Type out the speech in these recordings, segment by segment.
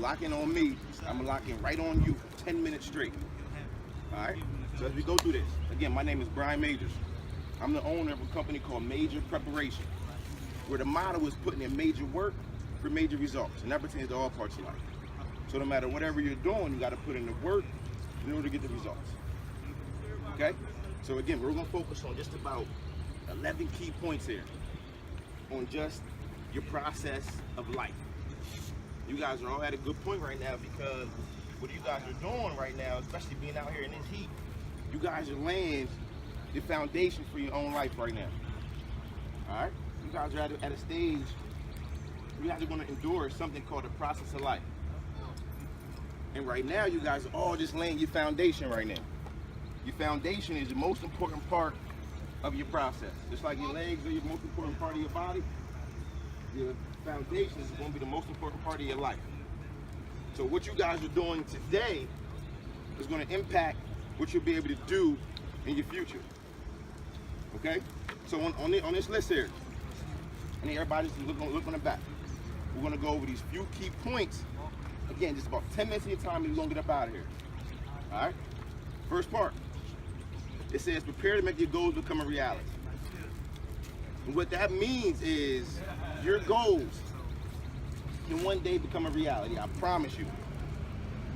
lock in on me, I'm gonna lock in right on you for 10 minutes straight. All right? So as we go through this, again, my name is Brian Majors. I'm the owner of a company called Major Preparation, where the motto is putting in major work for major results, and that pertains to all parts of life. So no matter whatever you're doing, you got to put in the work in order to get the results. Okay? So again, we're going to focus on just about 11 key points here on just your process of life. You guys are all at a good point right now, because what you guys are doing right now, especially being out here in this heat, you guys are laying the foundation for your own life right now. All right? You guys are at a stage where you guys are going to endure something called the process of life. And right now, you guys are all just laying your foundation right now. Your foundation is the most important part of your process. Just like your legs are your most important part of your body, your foundation is going to be the most important part of your life. So what you guys are doing today is going to impact what you'll be able to do in your future. Okay? So on this list here, and everybody just look on the back. We're going to go over these few key points. Again, just about 10 minutes of your time, and you're going to get up out of here. All right? First part. It says, prepare to make your goals become a reality. And what that means is your goals can one day become a reality, I promise you.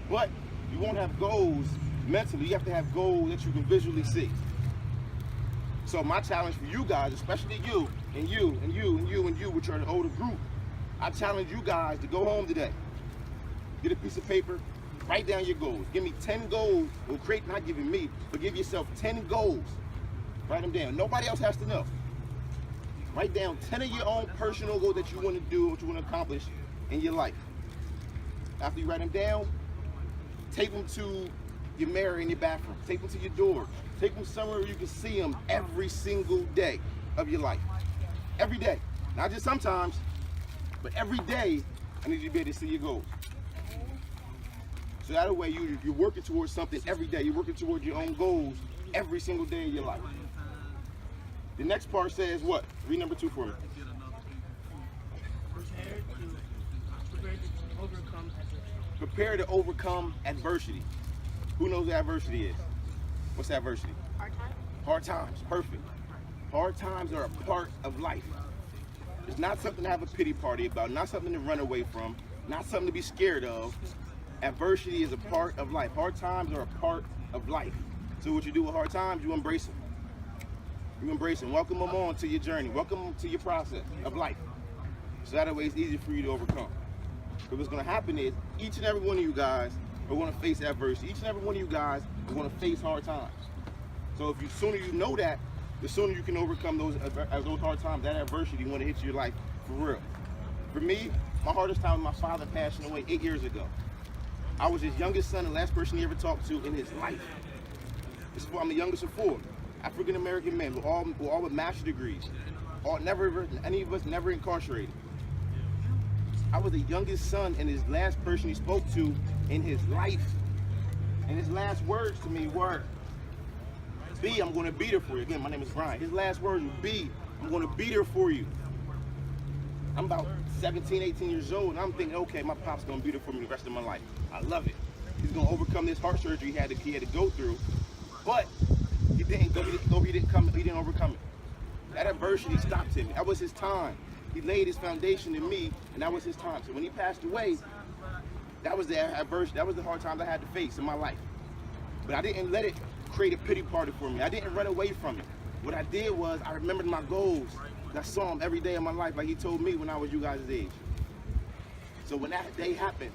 But you won't have goals mentally. You have to have goals that you can visually see. So my challenge for you guys, especially you, and you, and you, and you, and you, which are the older group, I challenge you guys to go home today. Get a piece of paper, write down your goals. Give me 10 goals, or not giving me, but give yourself 10 goals. Write them down. Nobody else has to know. Write down 10 of your own personal goals that you want to do, what you want to accomplish in your life. After you write them down, tape them to your mirror in your bathroom. Tape them to your door. Take them somewhere where you can see them every single day of your life. Every day. Not just sometimes, but every day, I need you to be able to see your goals. So that way you're working towards something every day. You're working towards your own goals every single day of your life. The next part says what? Read number 2 for me. Prepare to overcome adversity. Who knows what adversity is? What's adversity? Hard times. Hard times, perfect. Hard times are a part of life. It's not something to have a pity party about, not something to run away from, not something to be scared of. Adversity is a part of life. Hard times are a part of life. So what you do with hard times, you embrace them. You embrace them. Welcome them on to your journey. Welcome them to your process of life. So that way it's easy for you to overcome. But what's going to happen is each and every one of you guys are going to face adversity. Each and every one of you guys are going to face hard times. So if the sooner you know that, the sooner you can overcome those hard times, that adversity when it hits your life for real. For me, my hardest time was my father passing away 8 years ago. I was his youngest son, the last person he ever talked to in his life. I'm the youngest of 4 African-American men, all with master's degrees. Any of us never incarcerated. I was the youngest son and his last person he spoke to in his life. And his last words to me were, B, I'm going to be there for you. Again, my name is Brian. His last words were, B, I'm going to be there for you. I'm about 17, 18 years old, and I'm thinking, okay, my pop's going to be there for me the rest of my life. I love it. He's going to overcome this heart surgery he had to go through, but he didn't overcome it. That adversity stopped him. That was his time. He laid his foundation in me, and that was his time. So when he passed away, that was the adversity. That was the hard times I had to face in my life. But I didn't let it create a pity party for me. I didn't run away from it. What I did was I remembered my goals. I saw them every day of my life, like he told me when I was you guys' age. So when that day happened,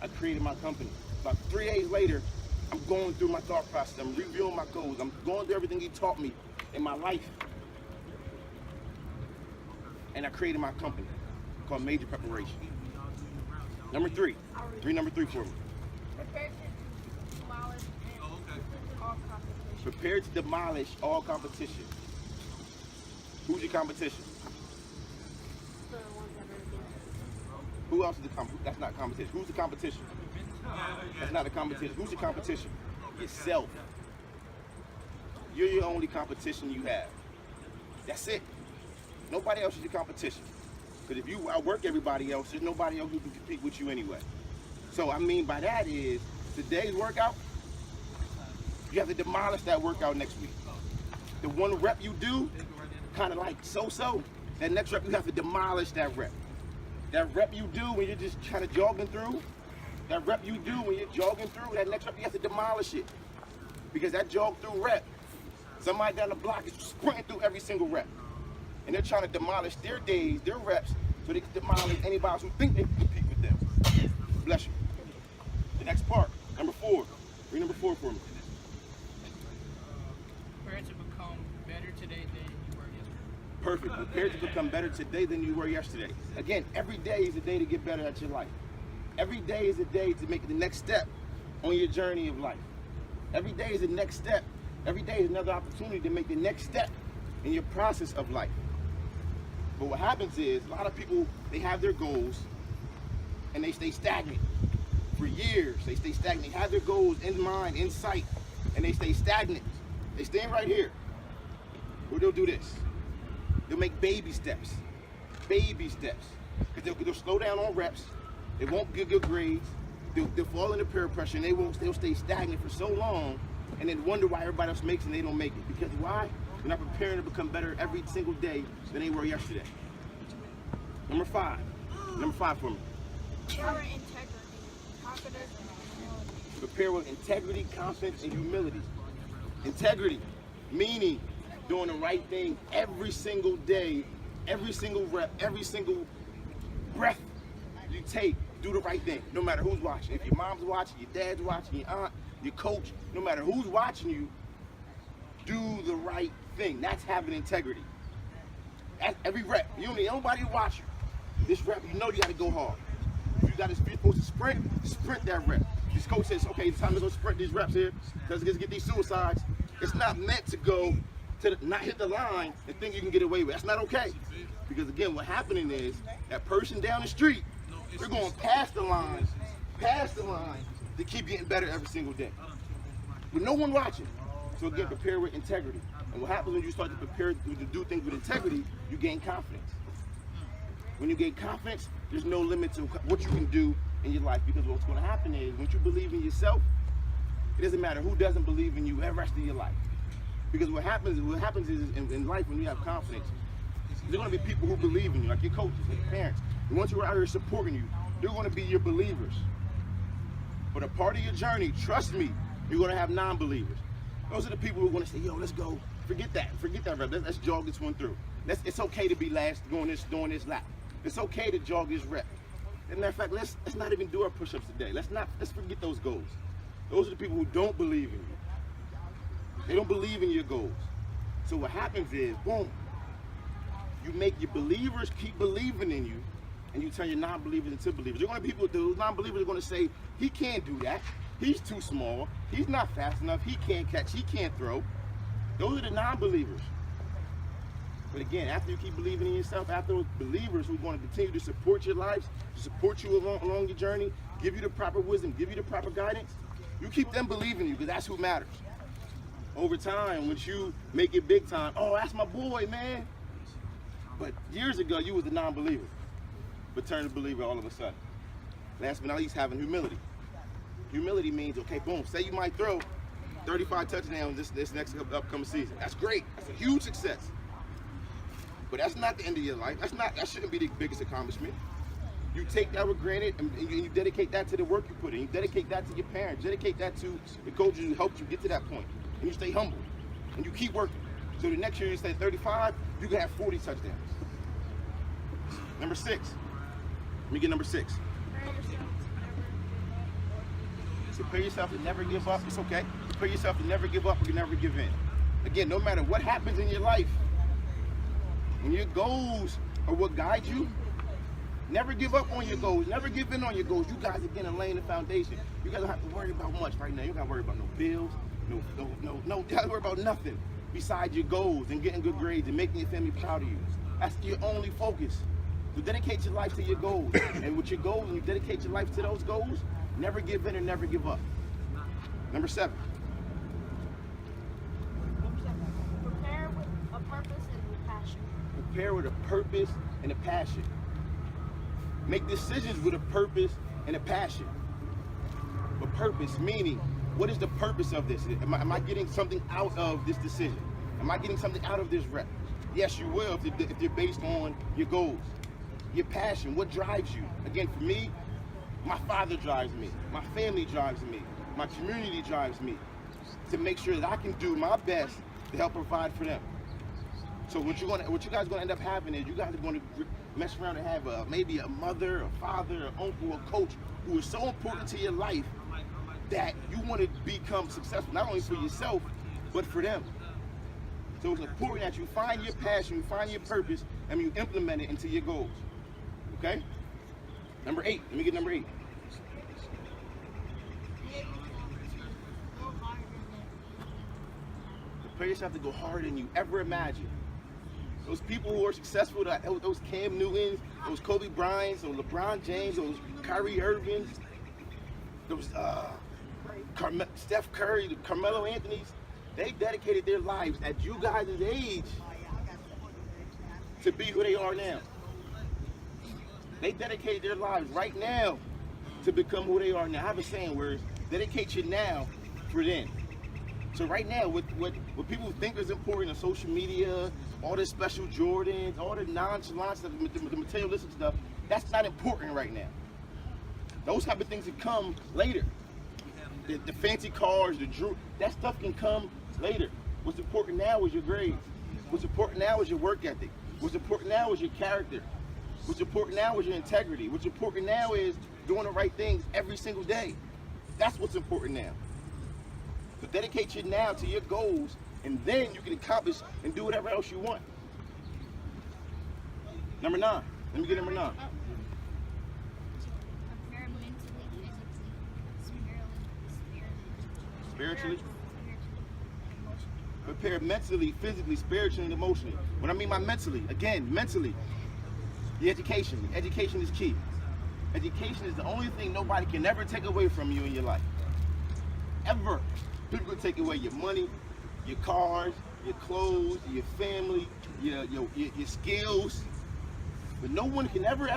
I created my company. About 3 days later, I'm going through my thought process. I'm reviewing my goals. I'm going through everything he taught me in my life. And I created my company called Major Preparation. Number 3. Number 3 for me. Prepare to demolish all competition. Who's your competition? Who else is the competition? That's not competition. Who's the competition? That's not a competition. Who's the competition? Yourself. You're your only competition you have. That's it. Nobody else is your competition. Because if you outwork everybody else, there's nobody else who can compete with you anyway. So I mean by that is today's workout, you have to demolish that workout next week. The one rep you do, kind of like so-so, that next rep you have to demolish that rep. That rep you do when you're just kind of jogging through, that rep you do when you're jogging through, that next rep you have to demolish it. Because that jog through rep, somebody down the block is sprinting through every single rep. And they're trying to demolish their days, their reps, so they can demolish anybody else who think they can compete with them. Bless you. The next part, number 4. Read number 4 for me. Prepare to become better today than you were yesterday. Perfect. Prepare to become better today than you were yesterday. Again, every day is a day to get better at your life. Every day is a day to make the next step on your journey of life. Every day is the next step. Every day is another opportunity to make the next step in your process of life. But what happens is, a lot of people, they have their goals and they stay stagnant for years. They stay stagnant. They have their goals in mind, in sight, and they stay stagnant. They stand right here. Or they'll do this. They'll make baby steps. Baby steps. Because they'll slow down on reps. They won't get good grades. They'll fall into peer pressure, and they'll stay stagnant for so long, and then wonder why everybody else makes it and they don't make it. Because why? They're not preparing to become better every single day than they were yesterday. Number 5. Number 5 for me. Prepare with integrity, confidence, and humility. Prepare with integrity, confidence, and humility. Integrity, meaning doing the right thing every single day, every single rep, every single breath you take. Do the right thing, no matter who's watching. If your mom's watching, your dad's watching, your aunt, your coach, no matter who's watching you, do the right thing. That's having integrity. At every rep, you don't need nobody to watch you. This rep, you know you got to go hard. If you got supposed to sprint that rep. This coach says, okay, it's time to go sprint these reps here, because let's get these suicides. It's not meant to go to not hit the line and think you can get away with it. That's not okay. Because again, what's happening is that person down the street, they're going past the line to keep getting better every single day. With no one watching. So again, prepare with integrity. And what happens when you start to prepare to do things with integrity, you gain confidence. When you gain confidence, there's no limit to what you can do in your life, because what's going to happen is once you believe in yourself, it doesn't matter who doesn't believe in you the rest of your life. Because what happens is in life when you have confidence, there's going to be people who believe in you, like your coaches, like your parents. And once you're out here supporting you, they're going to be your believers. But a part of your journey, trust me, you're going to have non-believers. Those are the people who are going to say, yo, let's go. Forget that rep. Let's jog this one through. It's okay to be last doing this lap. It's okay to jog this rep. As a matter of fact, let's not even do our push-ups today. Let's forget those goals. Those are the people who don't believe in you. They don't believe in your goals. So what happens is, boom, you make your believers keep believing in you, and you turn your non-believers into believers. You're going to people, those non-believers are going to say, he can't do that. He's too small. He's not fast enough. He can't catch. He can't throw. Those are the non-believers. But again, after you keep believing in yourself, after those believers who are going to continue to support your lives, to support you along your journey, give you the proper wisdom, give you the proper guidance, you keep them believing in you, because that's who matters. Over time, once you make it big time, oh, that's my boy, man. But years ago, you was a non-believer, but turned a believer all of a sudden. Last but not least, having humility. Humility means, okay, boom, say you might throw 35 touchdowns this next upcoming season. That's great. That's a huge success. But that's not the end of your life. That shouldn't be the biggest accomplishment. You take that for granted, and you dedicate that to the work you put in. You dedicate that to your parents. Dedicate that to the coaches who helped you get to that point. And you stay humble. And you keep working. So the next year you stay 35, you can have 40 touchdowns. Number 6. Let me get number 6. Prepare yourself to never give up. It's okay. Prepare yourself to never give up or never give in. Again, no matter what happens in your life, when your goals are what guide you, never give up on your goals. Never give in on your goals. You guys, again, are laying the foundation. You guys don't have to worry about much right now. You don't got to worry about no bills. You don't got to worry about nothing besides your goals and getting good grades and making your family proud of you. That's your only focus. So dedicate your life to your goals. And with your goals, and you dedicate your life to those goals, never give in and never give up. Number 7. Prepare with a purpose and a passion. Prepare with a purpose and a passion. Make decisions with a purpose and a passion. But purpose, meaning, what is the purpose of this? Am I getting something out of this decision? Am I getting something out of this rep? Yes, you will if they're based on your goals, your passion, what drives you. Again, for me, my father drives me, my family drives me, my community drives me to make sure that I can do my best to help provide for them. So what you guys are gonna end up having is you guys are gonna mess around and have maybe a mother, a father, an uncle, a coach who is so important to your life that you want to become successful, not only for yourself, but for them. So it's important that you find your passion, you find your purpose, and you implement it into your goals. Okay? Number 8. Let me get number 8. Prepare yourself to go harder than you ever imagined. Those people who are successful, those Cam Newtons, those Kobe Bryants, those LeBron James, those Kyrie Irvings, those Steph Curry, the Carmelo Anthonys, they dedicated their lives at you guys' age to be who they are now. They dedicated their lives right now to become who they are now. I have a saying where it's dedicate you now for then. So right now, what people think is important on social media, all the special Jordans, all the nonchalant stuff, the materialistic stuff, that's not important right now. Those type of things that come later. The fancy cars, the jewelry, that stuff can come later. What's important now is your grades. What's important now is your work ethic. What's important now is your character. What's important now is your integrity. What's important now is doing the right things every single day. That's what's important now. So dedicate you now to your goals, and then you can accomplish and do whatever else you want. Number 9. Let me get number 9. Prepare mentally, physically, Spiritually. Prepare mentally, physically, spiritually, and emotionally. What I mean by mentally, again, mentally, the education. Education is key. Education is the only thing nobody can ever take away from you in your life. Ever. People can take away your money, your cars, your clothes, your family, your skills. But no one can ever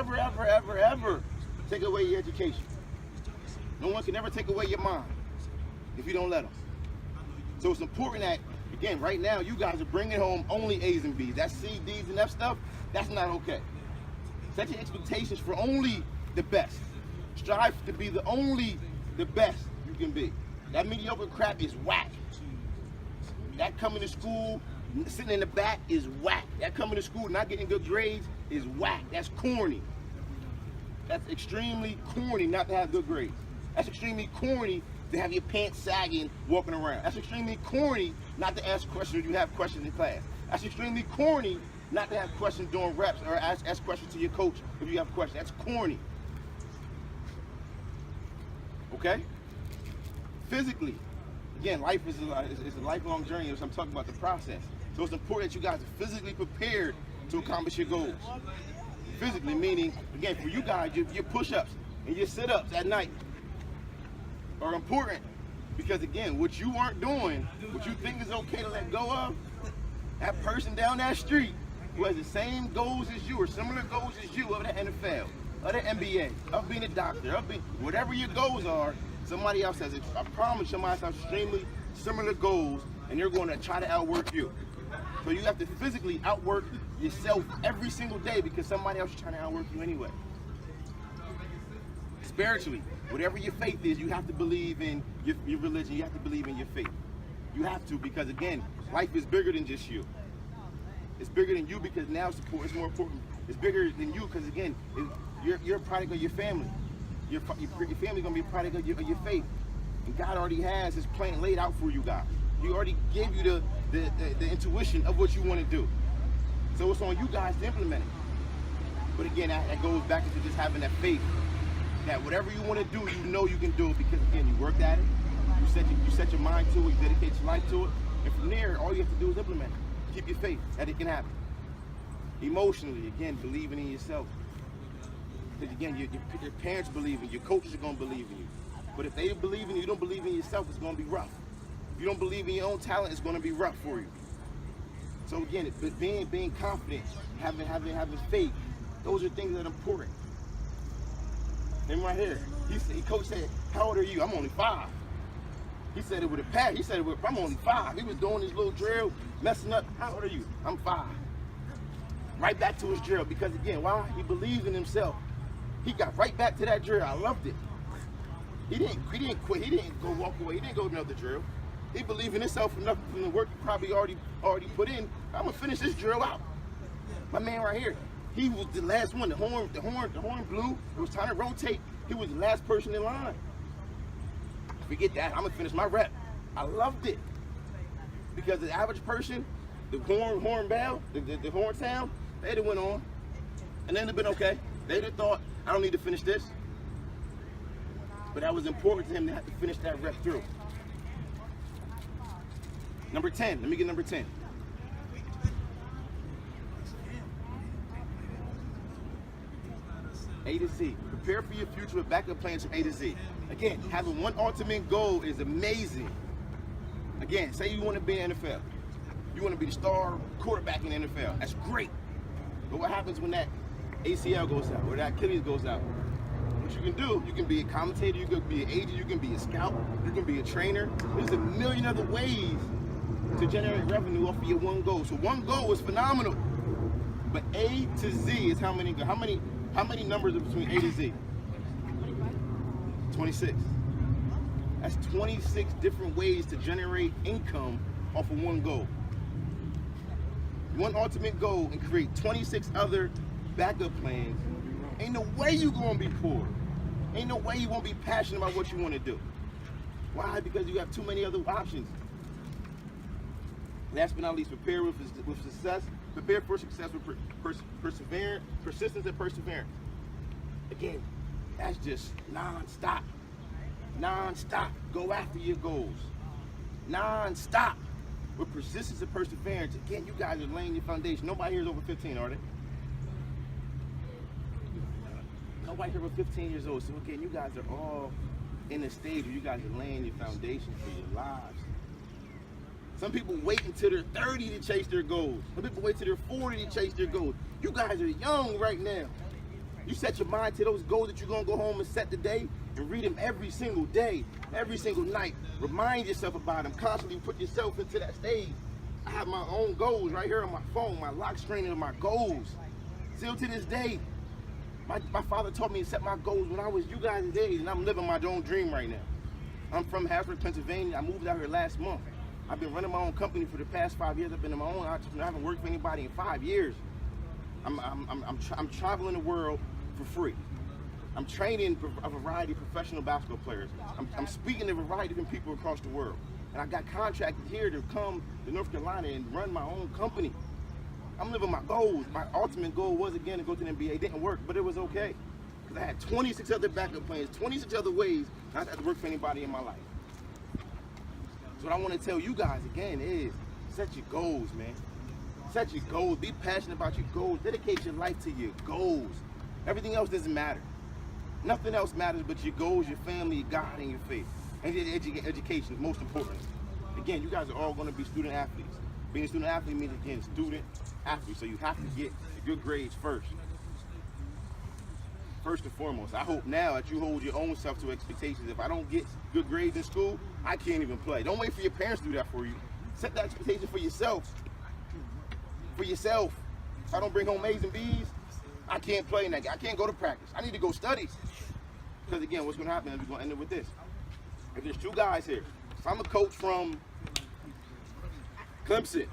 take away your education. No one can ever take away your mind if you don't let them. So it's important that, again, right now, you guys are bringing home only A's and B's. That C, D's, and F stuff, that's not okay. Set your expectations for only the best. Strive to be the best you can be. That mediocre crap is whack. That coming to school, sitting in the back is whack. That coming to school, not getting good grades is whack. That's corny. That's extremely corny not to have good grades. That's extremely corny to have your pants sagging walking around. That's extremely corny not to ask questions when you have questions in class. That's extremely corny not to have questions during reps or ask questions to your coach if you have questions. That's corny. Okay? Physically, again, life is a lifelong journey, so I'm talking about the process. So it's important that you guys are physically prepared to accomplish your goals. Physically, meaning, again, for you guys, your push-ups and your sit-ups at night are important because, again, what you aren't doing, what you think is okay to let go of, that person down that street who has the same goals as you or similar goals as you of the NFL, of the NBA, of being a doctor, of being, whatever your goals are, somebody else has it. I promise somebody else has extremely similar goals and they're going to try to outwork you. So you have to physically outwork yourself every single day because somebody else is trying to outwork you anyway. Spiritually, whatever your faith is, you have to believe in your religion. You have to believe in your faith. You have to because, again, life is bigger than just you. It's bigger than you because now it's more important. It's bigger than you because, again, you're a product of your family. Your family's going to be a product of your faith. And God already has his plan laid out for you guys. He already gave you the intuition of what you want to do. So it's on you guys to implement it. But again, that goes back into just having that faith that whatever you want to do, you know you can do it because, again, you worked at it. You set your mind to it. You dedicate your life to it. And from there, all you have to do is implement it. Keep your faith that it can happen. Emotionally, again, believing in yourself. Because again, your parents believe in you, your coaches are going to believe in you. But if they believe in you, you don't believe in yourself, it's going to be rough. If you don't believe in your own talent, it's going to be rough for you. So again, being confident, having faith, those are things that are important. Him right here. Coach said, how old are you? I'm only 5. He said it with a pat. He said it with, I'm only 5. He was doing his little drill, messing up. How old are you? I'm 5. Right back to his drill, because again, why? He believes in himself. He got right back to that drill. I loved it. He didn't quit. He didn't go walk away. He didn't go to another drill. He believed in himself enough from the work he probably already put in. I'm gonna finish this drill out. My man right here, he was the last one. The horn blew. It was time to rotate. He was the last person in line. Forget that. I'm gonna finish my rep. I loved it, because the average person, the horn bell, the horn sound, they'd have went on, and then it'd been okay. They'd have thought, I don't need to finish this. But that was important to him to have to finish that rep through. Number 10. Let me get number 10. A to Z. Prepare for your future with backup plans from A to Z. Again, having one ultimate goal is amazing. Again, say you want to be in the NFL. You want to be the star quarterback in the NFL. That's great. But what happens when that ACL goes out or that Achilles goes out? What you can do, you can be a commentator, you can be an agent, you can be a scout, you can be a trainer. There's a million other ways to generate revenue off of your one goal. So one goal is phenomenal. But A to Z is how many numbers are between A to Z? 26. That's 26 different ways to generate income off of one goal. One ultimate goal and create 26 other backup plans. Ain't no way you gonna be poor. Ain't no way you won't be passionate about what you want to do. Why? Because you have too many other options. Last but not least, prepare with success. Prepare for success with perseverance, persistence, and perseverance. Again, that's just non-stop. Non-stop. Go after your goals. Non-stop. With persistence and perseverance. Again, you guys are laying your foundation. Nobody here is over 15, are they? Nobody here over 15 years old. So again, you guys are all in a stage where you guys are laying your foundation for your lives. Some people wait until they're 30 to chase their goals. Some people wait till they're 40 to chase their goals. You guys are young right now. You set your mind to those goals that you're gonna go home and set today and read them every single day, every single night. Remind yourself about them. Constantly put yourself into that stage. I have my own goals right here on my phone, my lock screen of my goals. Still to this day, my father taught me to set my goals when I was you guys' age, and I'm living my own dream right now. I'm from Harrisburg, Pennsylvania. I moved out here last month. I've been running my own company for the past 5 years. I've been in my own entrepreneur. I haven't worked for anybody in 5 years. I'm traveling the world for free. I'm training a variety of professional basketball players. I'm speaking to a variety of different people across the world. And I got contracted here to come to North Carolina and run my own company. I'm living my goals. My ultimate goal was, again, to go to the NBA. It didn't work, but it was okay. Because I had 26 other backup plans, 26 other ways not to have to work for anybody in my life. So what I want to tell you guys, again, is set your goals, man. Set your goals. Be passionate about your goals. Dedicate your life to your goals. Everything else doesn't matter. Nothing else matters but your goals, your family, your God, and your faith. And your education is most important. Again, you guys are all going to be student athletes. Being a student athlete means, again, student athlete. So you have to get good grades first. First and foremost, I hope now that you hold your own self to expectations. If I don't get good grades in school, I can't even play. Don't wait for your parents to do that for you. Set that expectation for yourself. For yourself. If I don't bring home A's and B's, I can't play in that game. I can't go to practice. I need to go study. Because again, what's going to happen is we're going to end up with this. If there's 2 guys here, if I'm a coach from Clemson,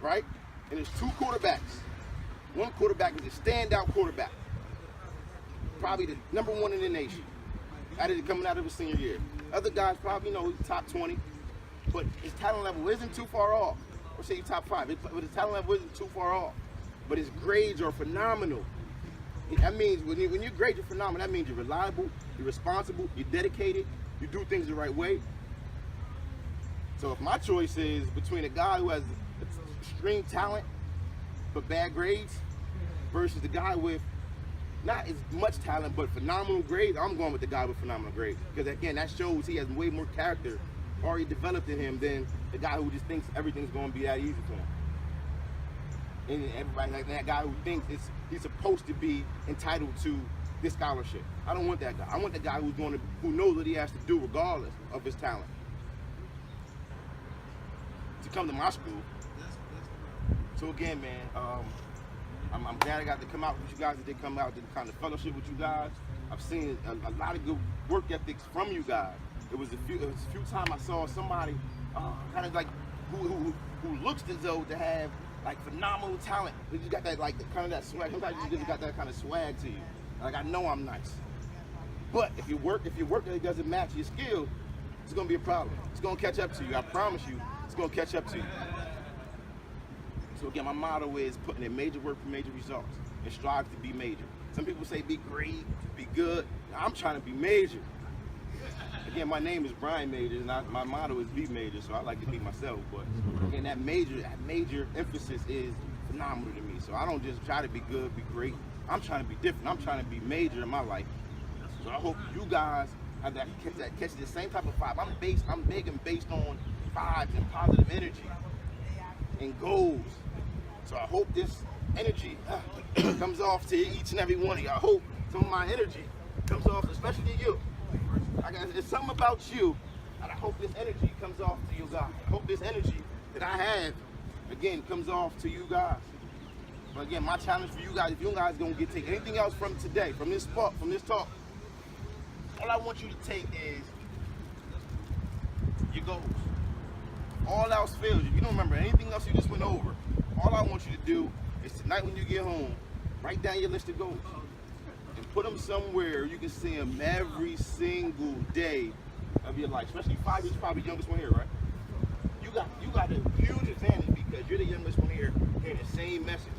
right? And there's 2 quarterbacks. One quarterback is a standout quarterback. Probably the #1 in the nation. Coming out of his senior year. Other guys probably, he's top 20. But his talent level isn't too far off. Or say he's top 5. But his talent level isn't too far off. But his grades are phenomenal. That means when your grades are phenomenal, that means you're reliable, you're responsible, you're dedicated, you do things the right way. So if my choice is between a guy who has extreme talent but bad grades versus the guy with not as much talent but phenomenal grades, I'm going with the guy with phenomenal grades. Because again, that shows he has way more character already developed in him than the guy who just thinks everything's going to be that easy for him. And everybody like that guy who thinks he's supposed to be entitled to this scholarship. I don't want that guy. I want the guy who knows what he has to do regardless of his talent to come to my school. So again, man, I'm glad I got to come out with you guys. I did come out to kind of fellowship with you guys. I've seen a lot of good work ethics from you guys. It was a few times I saw somebody kind of like who looks as though to have like phenomenal talent. But you got that like kind of that swag. Sometimes you just got that kind of swag to you. Like I know I'm nice, but if your work that doesn't match your skill, it's gonna be a problem. It's gonna catch up to you. I promise you, it's gonna catch up to you. So again, my motto is putting in major work for major results and strive to be major. Some people say be great, be good. I'm trying to be major. Again, my name is Brian Majors, and my motto is be major, so I like to be myself. But again, that major emphasis is phenomenal to me. So I don't just try to be good, be great. I'm trying to be different. I'm trying to be major in my life. So I hope you guys have catch the same type of vibe. I'm big and based on vibes and positive energy and goals. So I hope this energy comes off to each and every one of you. I hope some of my energy comes off, especially to you. There's something about you, and I hope this energy comes off to you guys. I hope this energy that I have, again, comes off to you guys. But again, my challenge for you guys, if you guys don't take anything else from today, from this talk, all I want you to take is your goals. All else fails you. You don't remember anything else you just went over. All I want you to do is tonight when you get home, write down your list of goals and put them somewhere you can see them every single day of your life. Especially 5 years, probably the youngest one here, right? You got a huge advantage because you're the youngest one here hearing the same message.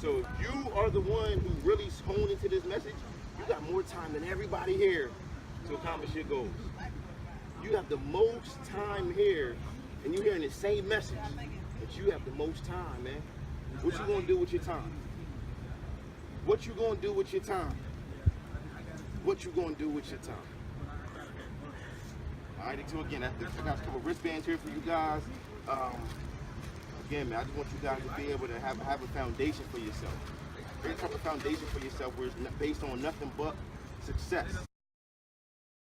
So if you are the one who really honed into this message, you got more time than everybody here to accomplish your goals. You have the most time here, and you're hearing the same message, but you have the most time, man. What you gonna do with your time? What you gonna do with your time? What you gonna do with your time? All right, so again, I got a couple wristbands here for you guys. Again, man, I just want you guys to be able to have a foundation for yourself. Create a type of foundation for yourself where it's based on nothing but success.